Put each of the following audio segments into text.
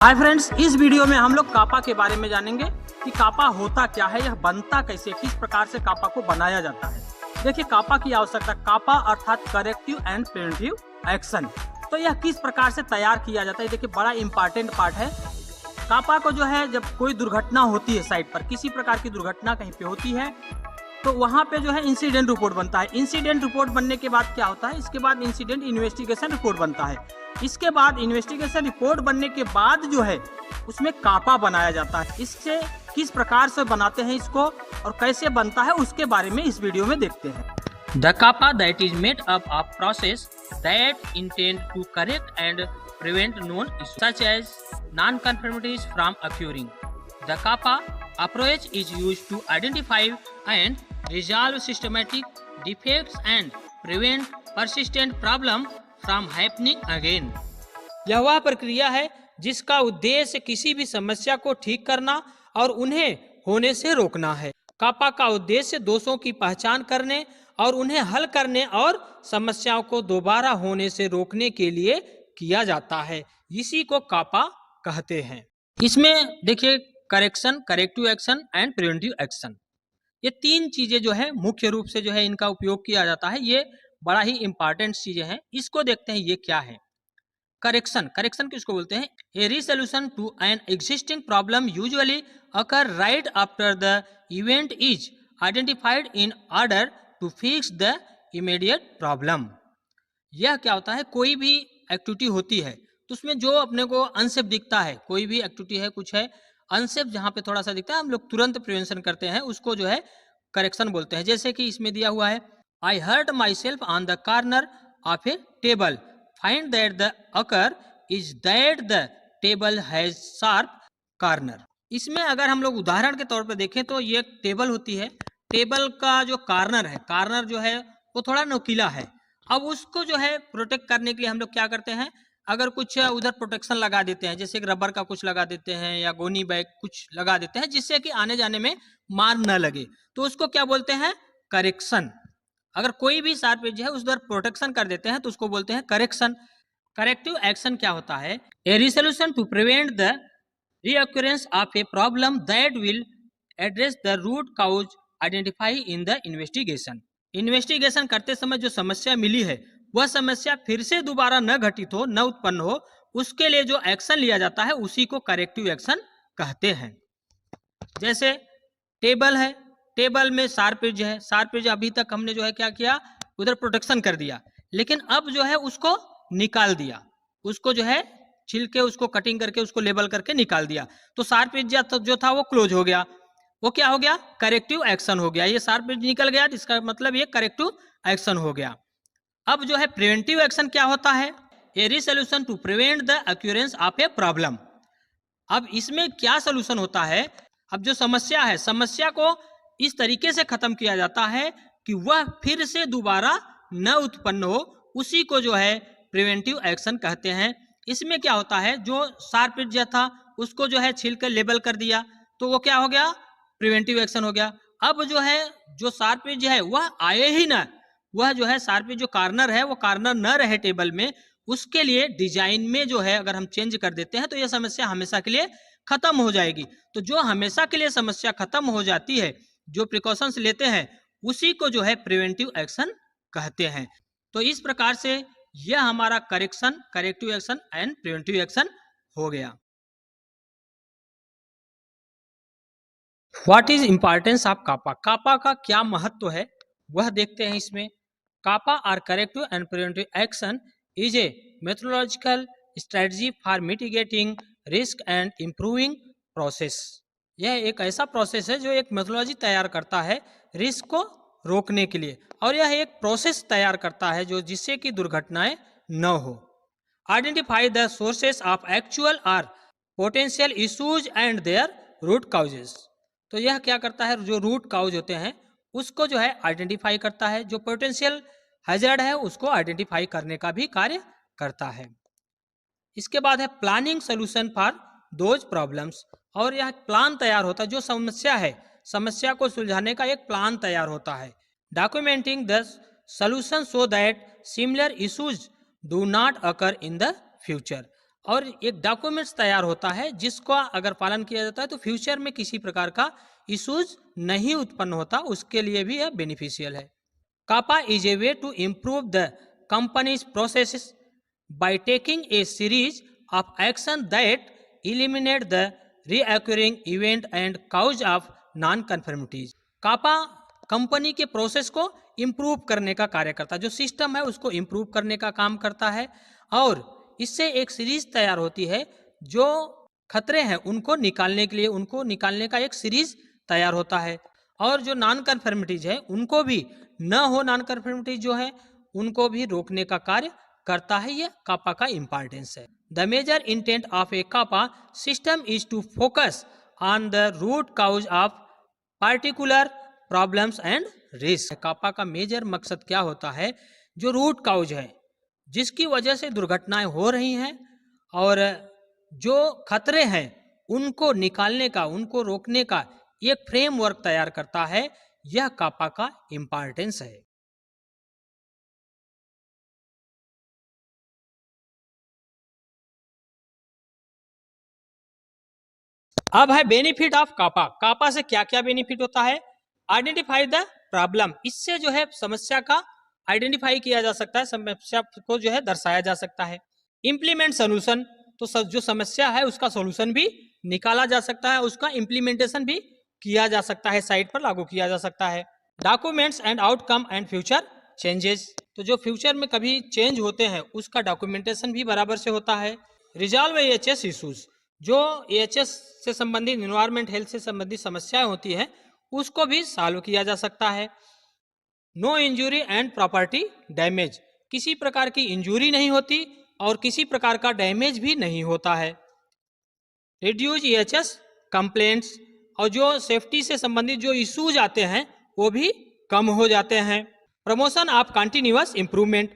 Hi friends, इस video में हम लोग कापा के बारे में जानेंगे कि कापा होता क्या है, यह बनता कैसे, किस प्रकार से कापा को बनाया जाता है। देखिए, कापा की आवश्यकता, कापा अर्थात करेक्टिव एंड प्रिवेंटिव एक्शन, तो यह किस प्रकार से तैयार किया जाता है। देखिए, बड़ा इंपॉर्टेंट पार्ट है। कापा को जो है, जब कोई दुर्घटना होती है साइट पर, किसी प्रकार की दुर्घटना कहीं पे होती है, तो वहाँ पे जो है इंसिडेंट रिपोर्ट बनता है। इंसिडेंट रिपोर्ट बनने के बाद क्या होता है, इसके बाद इंसिडेंट इन्वेस्टिगेशन रिपोर्ट बनता है। इसके बाद इन्वेस्टिगेशन रिपोर्ट बनने के बाद जो है उसमें कापा बनाया जाता है। इससे किस प्रकार से बनाते हैं इसको और कैसे बनता है, उसके बारे में इस वीडियो में देखते हैं। The kappa that is made up of process that intend to correct and prevent known issues such as non-conformities from occurring. The kappa approach is used to identify and resolve systematic defects and prevent persistent problem from happening again. यह वह प्रक्रिया है जिसका उद्देश्य किसी भी समस्या को ठीक करना और उन्हें होने से रोकना है। कापा का उद्देश्य दोषों की पहचान करने और उन्हें हल करने और समस्याओं को दोबारा होने से रोकने के लिए किया जाता है। इसी को कापा कहते हैं। इसमें देखिए, correction, corrective action and preventive action, ये तीन चीजें जो है मुख्य रूप से जो है इनका उपयोग किया जाता है। ये बड़ा ही इंपॉर्टेंट चीजें हैं। इसको देखते हैं ये क्या है। करेक्शन, करेक्शन किसको बोलते हैं? A resolution to an existing problem usually occur right after the event is identified in order to fix the immediate problem. यह क्या होता है, कोई भी एक्टिविटी होती है तो उसमें जो अपने को अनसेफ दिखता है, कोई भी एक्टिविटी है, कुछ है अनसेफ, जहां पे थोड़ा सा दिखता है, हम लोग तुरंत प्रिवेंशन करते हैं, उसको जो है करेक्शन बोलते हैं। जैसे कि इसमें दिया हुआ है, I hurt myself on the corner of a table, find that the occur is that the table has sharp corner. इसमें अगर हम लोग उदाहरण के तौर पर देखें तो ये टेबल होती है, टेबल का जो कॉर्नर है, कॉर्नर जो है वो थोड़ा नुकीला है। अब उसको जो है प्रोटेक्ट करने के लिए हम लोग क्या करते हैं, अगर कुछ उधर प्रोटेक्शन लगा देते हैं, जैसे रबर का कुछ लगा देते हैं या गोनी बैग कुछ लगा देते हैं, जिससे कि आने जाने में मार न लगे, तो उसको क्या बोलते हैं? करेक्शन। अगर कोई भी शार्प एज है उधर प्रोटेक्शन कर देते हैं तो उसको बोलते हैं करेक्शन। करेक्टिव एक्शन क्या होता है? A resolution to prevent the reoccurrence of a problem that will address the root cause identified in the investigation. Investigation करते समय जो समस्या मिली है वह समस्या फिर से दोबारा न घटित हो, न उत्पन्न हो, उसके लिए जो एक्शन लिया जाता है उसी को करेक्टिव एक्शन कहते हैं। जैसे टेबल है, टेबल में शार्प एज है, शार्प एज अभी तक हमने जो है क्या किया, उधर प्रोटेक्शन कर दिया, लेकिन अब जो है उसको निकाल दिया, उसको जो है छिल के, उसको कटिंग करके, उसको लेबल करके निकाल दिया, तो शार्प एज जो था वो क्लोज हो गया। वो क्या हो गया? करेक्टिव एक्शन हो गया। ये शार्प एज निकल गया, इसका मतलब ये करेक्टिव एक्शन हो गया। अब जो है प्रिवेंटिव एक्शन क्या होता है? A resolution to prevent the occurrence of a problem. अब इसमें क्या सोल्यूशन होता है? अब जो समस्या है, समस्या को इस तरीके से खत्म किया जाता है कि वह फिर से दोबारा न उत्पन्न हो, उसी को जो है प्रिवेंटिव एक्शन कहते हैं। इसमें क्या होता है, जो शार्प एज था उसको जो है छील कर लेबल कर दिया, तो वो क्या हो गया? प्रिवेंटिव एक्शन हो गया। अब जो है जो शार्प एज है वह आए ही ना, वह जो है शार्प एज जो कॉर्नर है वो कॉर्नर न रहे टेबल में, उसके लिए डिजाइन में जो है अगर हम चेंज कर देते हैं तो यह समस्या हमेशा के लिए खत्म हो जाएगी। तो जो हमेशा के लिए समस्या खत्म हो जाती है, जो प्रिकॉशंस लेते हैं, उसी को जो है प्रिवेंटिव एक्शन कहते हैं। तो इस प्रकार से यह हमारा correction, corrective action and preventive action हो गया। What is importance of CAPA? CAPA का क्या महत्व है वह देखते हैं इसमें। CAPA or corrective and preventive action is a methodological strategy for mitigating risk and improving process. यह एक ऐसा प्रोसेस है जो एक मेथोडोलॉजी तैयार करता है रिस्क को रोकने के लिए, और यह एक प्रोसेस तैयार करता है जो जिससे कि दुर्घटनाएं न हो। Identify the sources of actual और potential issues and their root causes. तो यह क्या करता है, जो रूट काउज होते हैं उसको जो है आइडेंटिफाई करता है, जो पोटेंशियल हैजर्ड है उसको आइडेंटिफाई करने का भी कार्य करता है। इसके बाद है planning solution for those problems, और यह प्लान तैयार होता है, जो समस्या है, समस्या को सुलझाने का एक प्लान तैयार होता है। Documenting the solution so that similar issues do not occur in the future. और एक डॉक्यूमेंट्स तैयार होता है जिसका अगर पालन किया जाता है तो फ्यूचर में किसी प्रकार का इश्यूज नहीं उत्पन्न होता, उसके लिए भी यह बेनिफिशियल है। CAPA is a way to improve the company's processes by taking a series of action that eliminate the reoccurring event and cause of non-conformities। CAPA company के प्रोसेस को इम्प्रूव करने का कार्य करता है, जो सिस्टम है उसको इम्प्रूव करने का काम करता है, और इससे एक सीरीज तैयार होती है, जो खतरे हैं उनको निकालने के लिए उनको निकालने का एक सीरीज तैयार होता है, और जो नॉन कन्फर्मिटीज है उनको भी न हो, नॉन कन्फर्मिटीज जो है उनको भी रोकने का कार्य करता है। यह कापा का इंपॉर्टेंस है। The major intent of a CAPA system is to focus on the root cause of particular problems and risk. CAPA का मेजर मकसद क्या होता है? जो रूट काउज है जिसकी वजह से दुर्घटनाएं हो रही हैं और जो खतरे हैं उनको निकालने का, उनको रोकने का एक फ्रेमवर्क तैयार करता है। यह कापा का इंपॉर्टेंस है। अब है बेनिफिट ऑफ कापा। कापा से क्या क्या बेनिफिट होता है? आइडेंटिफाई द प्रॉब्लम, इससे जो है समस्या का आइडेंटिफाई किया जा सकता है, समस्या को जो है दर्शाया जा सकता है। इम्प्लीमेंट सोल्यूशन, तो जो समस्या है उसका सोल्यूशन भी निकाला जा सकता है, उसका इम्प्लीमेंटेशन भी किया जा सकता है, साइट पर लागू किया जा सकता है। Documents and outcome and future changes, तो जो फ्यूचर में कभी चेंज होते हैं उसका डॉक्यूमेंटेशन भी बराबर से होता है। रिजॉल्व एएचएस इश्यूज, जो एएचएस से संबंधित, एनवायरमेंट हेल्थ से संबंधित समस्याएं होती हैं उसको भी सॉल्व किया जा सकता है। No injury and property damage, किसी प्रकार की इंजरी नहीं होती और किसी प्रकार का डैमेज भी नहीं होता है। रिड्यूस एएचएस कंप्लेंट्स, और जो सेफ्टी से संबंधित जो इश्यूज आते हैं वो भी कम हो जाते हैं। प्रमोशन ऑफ कंटिन्यूअस इंप्रूवमेंट,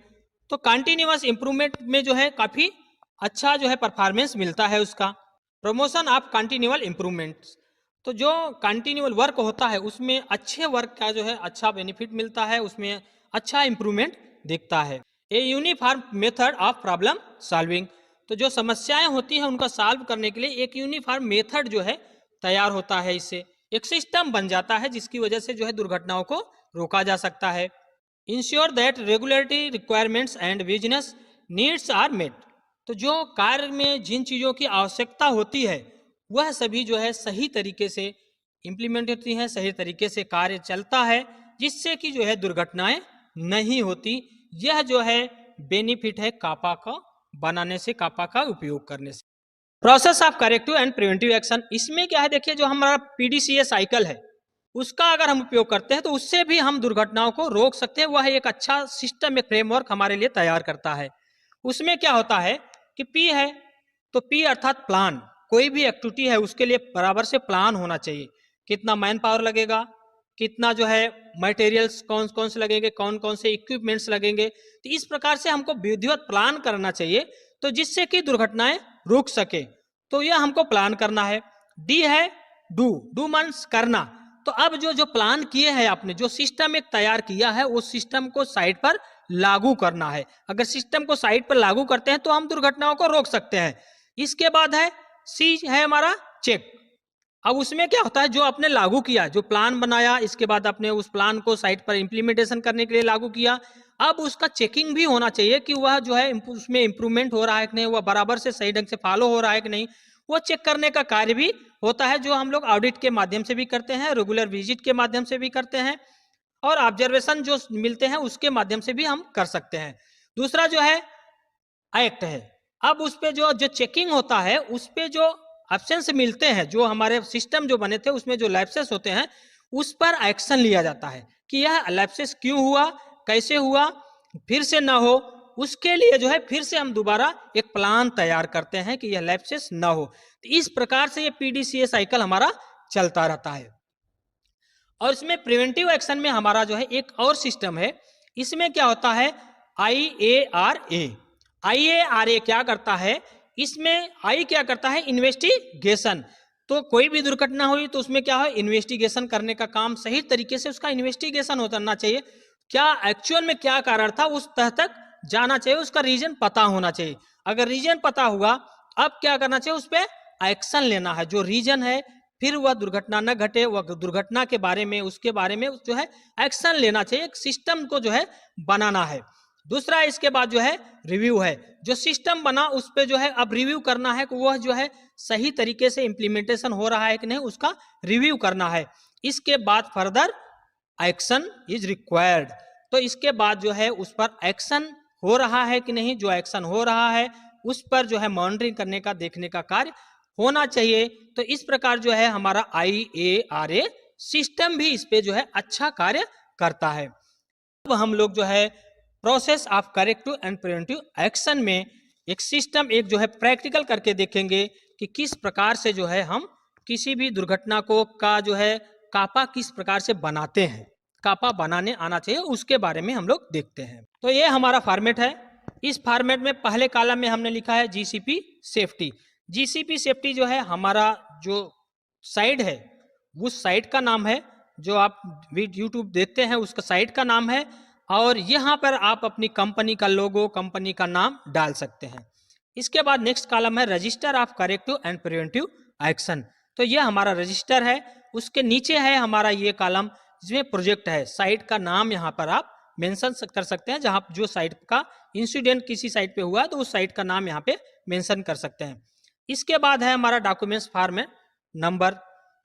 तो कंटिन्यूअस इंप्रूवमेंट में जो है काफी अच्छा जो है परफॉर्मेंस मिलता है उसका। प्रमोशन ऑफ कंटिन्यूअल इंप्रूवमेंट, तो जो कंटिन्यूअल वर्क होता है उसमें अच्छे वर्क का जो है अच्छा बेनिफिट मिलता है, उसमें अच्छा इंप्रूवमेंट दिखता है। A uniform method of problem solving, तो जो समस्याएं होती हैं उनका सॉल्व करने के लिए एक यूनिफॉर्म मेथड जो है तैयार होता है, इससे एक सिस्टम बन जाता है जिसकी वजह से जो है दुर्घटनाओं को रोका जा सकता है। Ensure that regulatory requirements and business needs are met, तो जो कार्य में जिन चीज़ों की आवश्यकता होती है वह सभी जो है सही तरीके से इम्प्लीमेंट होती हैं, सही तरीके से कार्य चलता है, जिससे कि जो है दुर्घटनाएं नहीं होती। यह जो है बेनिफिट है कापा का बनाने से, कापा का उपयोग करने से। Process of corrective and preventive action, इसमें क्या है देखिए, जो हमारा पीडीसीए साइकिल है उसका अगर हम उपयोग करते हैं तो उससे भी हम दुर्घटनाओं को रोक सकते हैं। वह एक अच्छा सिस्टम, एक फ्रेमवर्क हमारे लिए तैयार करता है। उसमें क्या होता है कि पी है तो पी अर्थात प्लान, कोई भी एक्टिविटी है उसके लिए बराबर से प्लान होना चाहिए। कितना मैन पावर लगेगा, कितना जो है मटेरियल्स कौन कौन से लगेंगे, कौन कौन से इक्विपमेंट्स लगेंगे, तो इस प्रकार से हमको विधिवत प्लान करना चाहिए, तो जिससे कि दुर्घटनाएं रुक सके, तो यह हमको प्लान करना है। डी है डू, डू मीन्स करना, तो अब जो प्लान किए हैं आपने, जो सिस्टम एक तैयार किया है उस सिस्टम को साइट पर लागू करना है। अगर सिस्टम को साइट पर लागू करते हैं तो हम दुर्घटनाओं को रोक सकते हैं। इसके बाद है सी है हमारा चेक। अब उसमें क्या होता है, जो आपने लागू किया, जो प्लान बनाया, इसके बाद आपने उस प्लान को साइट पर इंप्लीमेंटेशन करने के लिए लागू किया, अब उसका चेकिंग भी होना चाहिए कि वह जो है उसमें इंप्रूवमेंट हो रहा है कि नहीं, वह बराबर से सही ढंग से फॉलो हो रहा है कि नहीं, वो चेक करने का कार्य भी होता है, जो हम लोग ऑडिट के माध्यम से भी करते हैं, रेगुलर विजिट के माध्यम से भी करते हैं, और ऑब्जर्वेशन जो मिलते हैं उसके माध्यम से भी हम कर सकते हैं। दूसरा जो है एक्ट है। अब उस पे जो चेकिंग होता है, उस पे जो एब्सेंस मिलते हैं, जो हमारे सिस्टम जो बने थे उसमें जो लैप्सेस होते हैं, उस पर एक्शन लिया जाता है कि यह लैप्सेस क्यों हुआ, कैसे हुआ, फिर से ना हो। उसके लिए जो है फिर से हम दोबारा एक प्लान तैयार करते हैं कि यह लैप्सेस ना हो। तो इस प्रकार से ये पीडीसीए साइकिल हमारा चलता रहता है। और इसमें प्रिवेंटिव एक्शन में हमारा जो है एक और सिस्टम है। इसमें क्या होता है, IARA। IARA क्या करता है, इसमें आई क्या करता है, इन्वेस्टिगेशन। तो कोई भी दुर्घटना हुई तो उसमें क्या है, इन्वेस्टिगेशन करने का काम, सही तरीके से उसका इन्वेस्टिगेशन होना चाहिए, क्या एक्चुअल में क्या कारण था उस तह तक जाना चाहिए, उसका रीजन पता होना चाहिए। अगर रीजन पता हुआ अब क्या करना चाहिए, उस पर एक्शन लेना है। जो रीजन है, फिर वह दुर्घटना न घटे, वह दुर्घटना के बारे में, उसके बारे में जो है एक्शन लेना चाहिए। एक सिस्टम को जो है बनाना है। दूसरा इसके बाद जो है रिव्यू है। जो सिस्टम बना उस पे जो है अब रिव्यू करना है कि वह जो है सही तरीके से इम्प्लीमेंटेशन हो रहा है कि नहीं, उसका रिव्यू करना है। इसके बाद फर्दर एक्शन इज रिक्वायर्ड। तो इसके बाद जो है उस पर एक्शन हो रहा है कि नहीं, जो एक्शन हो रहा है उस पर जो है मॉनिटरिंग करने का, देखने का कार्य होना चाहिए। तो इस प्रकार जो है हमारा IARA सिस्टम भी इस पे जो है अच्छा कार्य करता है। अब हम लोग जो है process of corrective and preventive action में एक सिस्टम, एक जो है प्रैक्टिकल करके देखेंगे कि किस प्रकार से जो है हम किसी भी दुर्घटना को का जो है कापा किस प्रकार से बनाते हैं, कापा बनाने आना चाहिए, उसके बारे में हम लोग देखते हैं। तो ये हमारा फॉर्मेट है। इस फॉर्मेट में पहले कॉलम में हमने लिखा है GCP सेफ्टी। GCP सेफ्टी जो है हमारा जो साइट है, उस साइट का नाम है, जो आप यूट्यूब देखते हैं उसका साइट का नाम है। और यहाँ पर आप अपनी कंपनी का लोगो, कंपनी का नाम डाल सकते हैं। इसके बाद नेक्स्ट कॉलम है register of corrective and preventive action. तो ये हमारा रजिस्टर है। उसके नीचे है हमारा ये कॉलम जिसमें प्रोजेक्ट है। साइट का नाम यहाँ पर आप मेंशन कर सकते हैं, जहाँ जो साइट का इंसिडेंट किसी साइट पे हुआ है तो उस साइट का नाम यहाँ पे मेंशन कर सकते हैं। इसके बाद है हमारा डॉक्यूमेंट्स फॉर्मेट नंबर।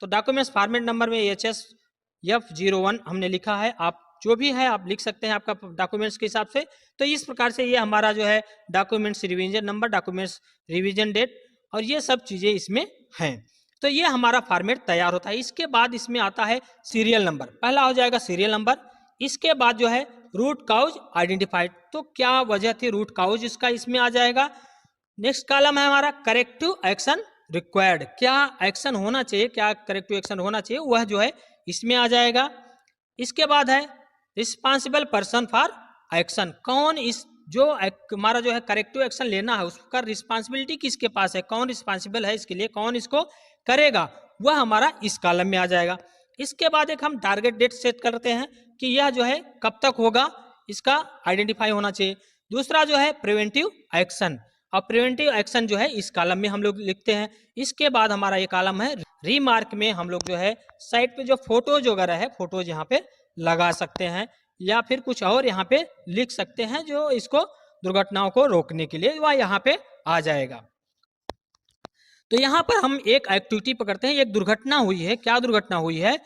तो डॉक्यूमेंट्स फॉर्मेट नंबर में HSF01 हमने लिखा है। आप जो भी है आप लिख सकते हैं आपका डॉक्यूमेंट्स के हिसाब से। तो इस प्रकार से ये हमारा जो है documents revision number, documents revision date और ये सब चीज़ें इसमें हैं। तो ये हमारा फॉर्मेट तैयार होता है। इसके बाद इसमें आता है सीरियल नंबर। पहला हो जाएगा सीरियल नंबर। इसके बाद जो है रूट काउज आइडेंटिफाइड। तो क्या वजह थी रूट काउज, इसका इसमें आ जाएगा। नेक्स्ट कॉलम है हमारा करेक्टिव एक्शन रिक्वायर्ड। क्या एक्शन होना चाहिए, क्या करेक्टिव एक्शन होना चाहिए, वह जो है इसमें आ जाएगा। इसके बाद है रिस्पॉन्सिबल पर्सन फॉर एक्शन। कौन इस जो हमारा जो है करेक्टिव एक्शन लेना है उसका रिस्पॉन्सिबिलिटी किसके पास है, कौन रिस्पॉन्सिबल है इसके लिए, कौन इसको करेगा, वह हमारा इस कॉलम में आ जाएगा। इसके बाद एक हम टारगेट डेट सेट करते हैं कि यह जो है कब तक होगा, इसका आइडेंटिफाई होना चाहिए। दूसरा जो है प्रिवेंटिव एक्शन, और प्रिवेंटिव एक्शन जो है इस कॉलम में हम लोग लिखते हैं। इसके बाद हमारा ये कॉलम है रीमार्क में हम लोग जो है साइट पे जो फोटोज वगैरह है, फोटोज यहाँ पे लगा सकते हैं या फिर कुछ और यहाँ पे लिख सकते हैं जो इसको दुर्घटनाओं को रोकने के लिए वह यहाँ पे आ जाएगा। तो यहाँ पर हम एक एक्टिविटी पकड़ते हैं। एक दुर्घटना हुई है। क्या दुर्घटना हुई है,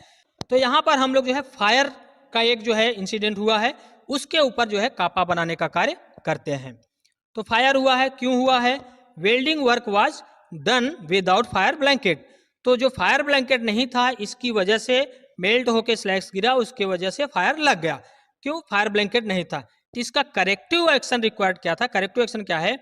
तो यहाँ पर हम लोग जो है फायर का एक जो है इंसिडेंट हुआ है, उसके ऊपर जो है कापा बनाने का कार्य करते हैं। तो फायर हुआ है, क्यों हुआ है, welding work was done without fire blanket. तो जो फायर ब्लैंकेट नहीं था इसकी वजह से मेल्ट होकर स्लैग्स गिरा, उसके वजह से फायर लग गया। क्यों, फायर ब्लैंकेट नहीं था। तो इसका करेक्टिव एक्शन रिक्वायर्ड क्या था, करेक्टिव एक्शन क्या है,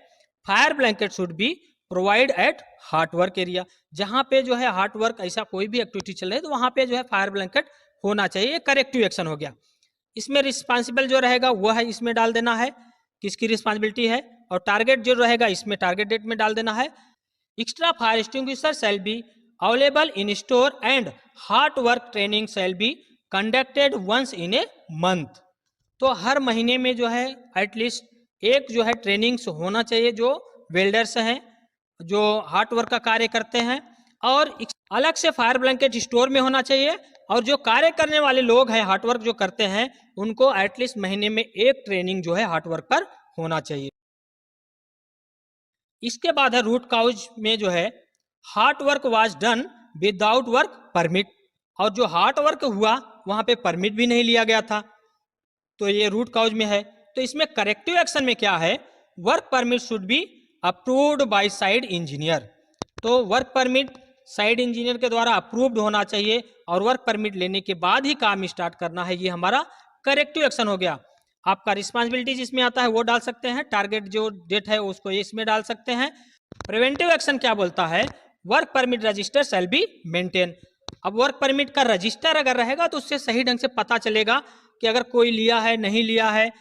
fire blanket should be provide at heart work area. जहां पे जो है हार्ट वर्क ऐसा कोई भी एक्टिविटी चल रही है तो वहां पे जो है फायर ब्लैंकेट होना चाहिए। ये करेक्टिव एक्शन हो गया। इसमें रिस्पॉन्सिबल जो रहेगा वह है इसमें डाल देना है किसकी रिस्पॉन्सिबिलिटी है, और टारगेट जो रहेगा इसमें टारगेट डेट में डाल देना है। Extra fire extinguisher shall be available in store and hot work training shall be conducted once in a month. तो हर महीने में जो है एटलीस्ट एक जो है ट्रेनिंग्स होना चाहिए जो वेल्डर्स हैं, जो हार्ट वर्क का कार्य करते हैं, और अलग से फायर ब्लैंकेट स्टोर में होना चाहिए। और जो कार्य करने वाले लोग हैं हार्ट वर्क जो करते हैं उनको एटलीस्ट महीने में एक ट्रेनिंग जो है हार्ट वर्क पर होना चाहिए। इसके बाद है रूट काउज में जो है heart work was done without work permit, और जो हार्ट वर्क हुआ वहां पे परमिट भी नहीं लिया गया था, तो ये रूट काउज में है। तो इसमें करेक्टिव एक्शन में क्या है, work permit should be approved by side engineer. तो वर्क परमिट साइड इंजीनियर के द्वारा अप्रूव्ड होना चाहिए और वर्क परमिट लेने के बाद ही काम स्टार्ट करना है। ये हमारा करेक्टिव एक्शन हो गया। आपका रिस्पॉन्सिबिलिटी जिसमें आता है वो डाल सकते हैं, टारगेट जो डेट है उसको इसमें डाल सकते हैं। प्रिवेंटिव एक्शन क्या बोलता है, work permit register shall be maintain. अब वर्क परमिट का रजिस्टर अगर रहेगा तो उससे सही ढंग से पता चलेगा कि अगर कोई लिया है नहीं लिया है,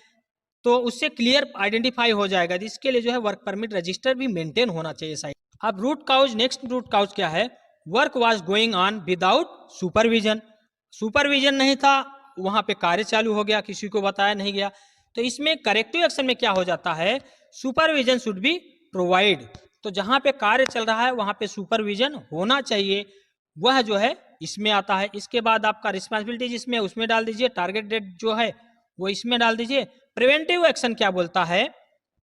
तो उससे क्लियर आइडेंटिफाई हो जाएगा। इसके लिए जो है वर्क परमिट रजिस्टर भी मेंटेन होना चाहिए साइड। अब root cause, next root cause क्या है, work was going on without supervision. Supervision नहीं था, वहां पे कार्य चालू हो गया, किसी को बताया नहीं गया। तो इसमें करेक्टिव एक्शन में क्या हो जाता है, सुपरविजन शुड बी प्रोवाइड। तो जहाँ पे कार्य चल रहा है वहाँ पे सुपरविजन होना चाहिए, वह जो है इसमें आता है। इसके बाद आपका रिस्पॉन्सिबिलिटी जिसमें उसमें डाल दीजिए, टारगेट डेट जो है वो इसमें डाल दीजिए। प्रिवेंटिव एक्शन क्या बोलता है,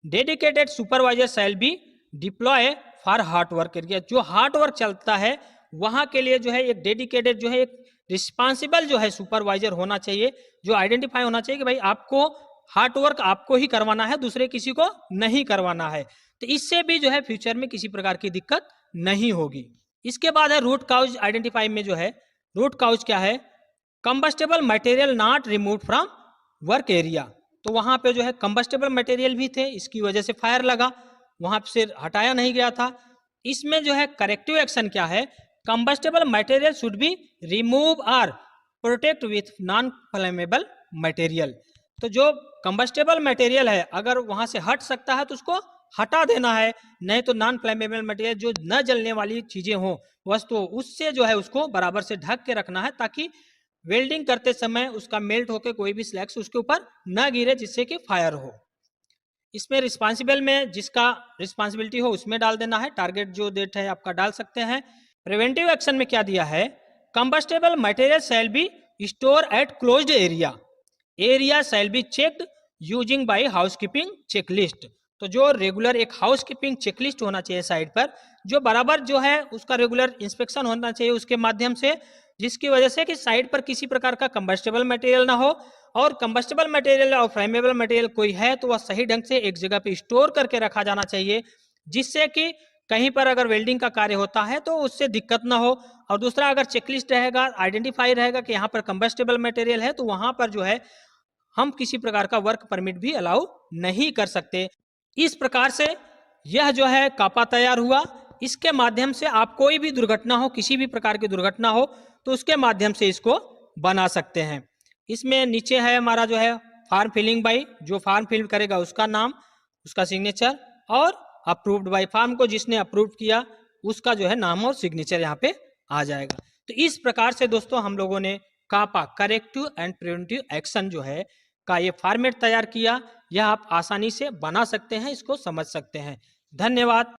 dedicated supervisor shall be deploy for hard work area. जो हार्ड वर्क चलता है वहाँ के लिए जो है एक डेडिकेटेड जो है एक रिस्पॉन्सिबल जो है सुपरवाइजर होना चाहिए, जो आइडेंटिफाई होना चाहिए कि भाई आपको हार्ड वर्क आपको ही करवाना है, दूसरे किसी को नहीं करवाना है। तो इससे भी जो है फ्यूचर में किसी प्रकार की दिक्कत नहीं होगी। इसके बाद है रूट काउज आइडेंटिफाई में जो है रूट काउज क्या है, combustible material not remove from work area. तो वहां पे जो है कंबस्टेबल मटेरियल भी थे, इसकी वजह से फायर लगा, वहां से हटाया नहीं गया था। इसमें जो है करेक्टिव एक्शन क्या है, combustible material should be remove और protect with non flammable material. तो जो कंबस्टेबल मटेरियल है अगर वहां से हट सकता है तो उसको हटा देना है, नहीं तो नॉन फ्लेमेबल मटेरियल जो न जलने वाली चीजें हो वस्तु, उससे जो है उसको बराबर से ढक के रखना है, ताकि वेल्डिंग करते समय उसका मेल्ट होकर कोई भी स्लैग्स उसके ऊपर न गिरे जिससे कि फायर हो। इसमें रिस्पॉन्सिबल में जिसका रिस्पॉन्सिबिलिटी हो उसमें डाल देना है, टारगेट जो डेट है आपका डाल सकते हैं। प्रिवेंटिव एक्शन में क्या दिया है, combustible material shall be store at closed area, area shall be checked using by housekeeping checklist. तो जो रेगुलर एक हाउसकीपिंग चेकलिस्ट होना चाहिए साइड पर, जो बराबर जो है उसका रेगुलर इंस्पेक्शन होना चाहिए उसके माध्यम से, जिसकी वजह से कि साइड पर किसी प्रकार का कंबस्टेबल मटेरियल ना हो, और कंबस्टेबल मटेरियल और फ्लेमेबल मटेरियल कोई है तो वह सही ढंग से एक जगह पे स्टोर करके रखा जाना चाहिए, जिससे कि कहीं पर अगर वेल्डिंग का कार्य होता है तो उससे दिक्कत ना हो। और दूसरा, अगर चेकलिस्ट रहेगा, आइडेंटिफाई रहेगा कि यहाँ पर कंबस्टेबल मटेरियल है, तो वहां पर जो है हम किसी प्रकार का वर्क परमिट भी अलाउ नहीं कर सकते। इस प्रकार से यह जो है कापा तैयार हुआ। इसके माध्यम से आप कोई भी दुर्घटना हो, किसी भी प्रकार की दुर्घटना हो, तो उसके माध्यम से इसको बना सकते हैं। इसमें नीचे है हमारा जो है फॉर्म फिलिंग बाई, जो फॉर्म फिल करेगा उसका नाम, उसका सिग्नेचर, और अप्रूव्ड बाई, फॉर्म को जिसने अप्रूव किया उसका जो है नाम और सिग्नेचर यहाँ पे आ जाएगा। तो इस प्रकार से दोस्तों हम लोगों ने कापा करेक्टिव एंड प्रिवेंटिव एक्शन जो है का ये फॉर्मेट तैयार किया। यह आप आसानी से बना सकते हैं, इसको समझ सकते हैं। धन्यवाद।